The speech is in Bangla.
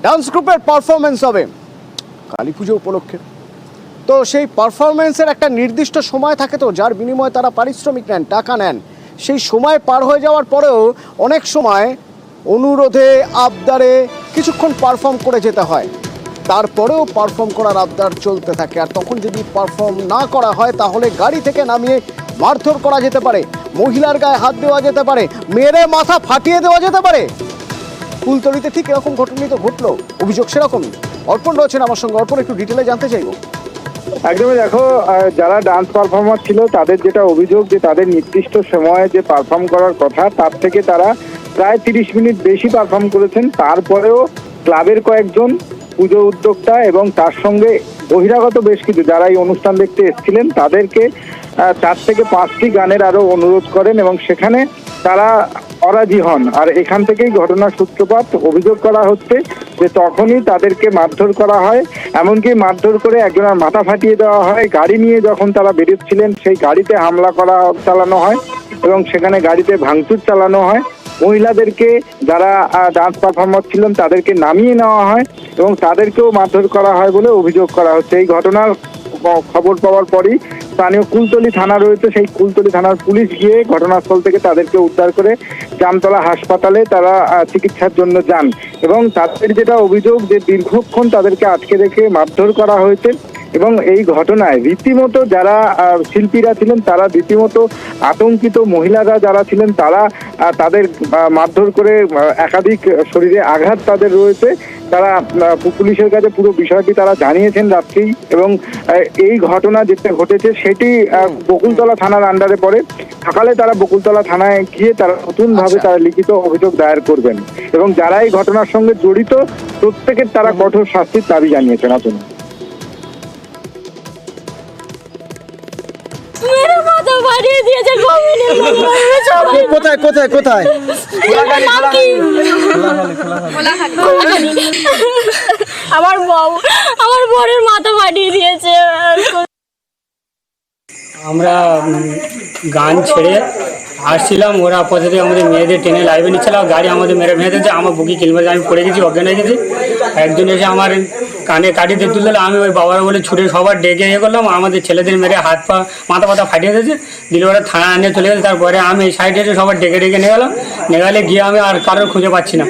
ডান্স গ্রুপের পারফরমেন্স হবে কালী পুজো উপলক্ষে। তো সেই পারফরমেন্সের একটা নির্দিষ্ট সময় থাকে, তো যার বিনিময়ে তারা পারিশ্রমিক নেন, টাকা নেন। সেই সময় পার হয়ে যাওয়ার পরেও অনেক সময় অনুরোধে আবদারে কিছুক্ষণ পারফর্ম করে যেতে হয়, তারপরেও পারফর্ম করার আবদার চলতে থাকে। আর তখন যদি পারফর্ম না করা হয় তাহলে গাড়ি থেকে নামিয়ে মারধর করা যেতে পারে, মহিলার গায়ে হাত দেওয়া যেতে পারে, মেরে মাথা ফাটিয়ে দেওয়া যেতে পারে। ফুলতলিতে ঠিক এরকম ঘটনাই তো ঘটলো, অভিযোগ সেরকমই। অর্পণ রয়েছেন আমার সঙ্গে। অর্পণ, একটু ডিটেলে জানতে চাইবো। একদমই, দেখো, যারা ডান্স পারফর্মার ছিল তাদের যেটা অভিযোগ যে তাদের নির্দিষ্ট সময়ে যে পারফর্ম করার কথা তার থেকে তারা প্রায় 30 মিনিট বেশি পারফর্ম করেছেন। তারপরেও ক্লাবের কয়েকজন পুজো উদ্যোক্তা এবং তার সঙ্গে বহিরাগত বেশ কিছু যারা এই অনুষ্ঠান দেখতে এসেছিলেন তাদেরকে 4 থেকে 5টি গানের আরো অনুরোধ করেন এবং সেখানে তারা অরাজি হন। আর এখান থেকেই ঘটনার সূত্রপাত। অভিযোগ করা হচ্ছে যে তখনই তাদেরকে মারধর করা হয়, এমনকি মারধর করে একজনের মাথা ফাটিয়ে দেওয়া হয়। গাড়ি নিয়ে যখন তারা বেরোচ্ছিলেন সেই গাড়িতে হামলা চালানো হয় এবং সেখানে গাড়িতে ভাঙচুর চালানো হয়। মহিলাদেরকে যারা ডান্স পারফর্মার ছিলেন তাদেরকে নামিয়ে নেওয়া হয় এবং তাদেরকেও মারধর করা হয় বলে অভিযোগ করা হচ্ছে। এই ঘটনার খবর পাওয়ার পরই স্থানীয় কুলতলি থানা রয়েছে, সেই কুলতলি থানার পুলিশ গিয়ে ঘটনাস্থল থেকে তাদেরকে উদ্ধার করে জামতলা হাসপাতালে তারা চিকিৎসার জন্য যান এবং তাদের যেটা অভিযোগ যে দীর্ঘক্ষণ তাদেরকে আটকে রেখে মারধর করা হয়েছে এবং এই ঘটনায় রীতিমতো যারা শিল্পীরা ছিলেন তারা রীতিমতো আতঙ্কিত। মহিলারা যারা ছিলেন তারা তাদের মারধর করে একাধিক শরীরে আঘাত তাদের রয়েছে। তারা পুলিশের কাছে পুরো বিষয়টি তারা জানিয়েছেন রাত্রেই এবং এই ঘটনা যেটা ঘটেছে সেটি বকুলতলা থানার আন্ডারে পড়ে। সকালে তারা বকুলতলা থানায় গিয়ে তারা নতুনভাবে তারা লিখিত অভিযোগ দায়ের করবেন এবং যারা এই ঘটনার সঙ্গে জড়িত প্রত্যেকের তারা কঠোর শাস্তির দাবি জানিয়েছেন। আসুন। কোথায় কোথায় কোথায়? আমার বরের মাথা ফাটিয়ে দিয়েছে। আমরা গান ছেড়ে আসছিলাম, ওরা পথে আমাদের মেয়েদের ট্রেনে লাইভে নিচ্ছিল, গাড়ি আমাদের মেরে ভেঙে দিয়েছে। আমার বুকি কিলমেছে, আমি পড়ে গেছি, অজ্ঞান হয়ে গেছি। একজন এসে আমার কানে কাটিতে তুললে আমি ওই বাবার বলে ছুটে সবার ডেকে করলাম। আমাদের ছেলেদের মেরে হাত পা মাথা ফাটিয়ে দিয়েছে, দিলে ওরা থানা নিয়ে চলে গেছে। তারপরে আমি এই সাইডে এসে সবার ডেকে নিয়ে গেলাম, নিয়ে গেলে গিয়ে আমি আর কারোর খুঁজে পাচ্ছি না।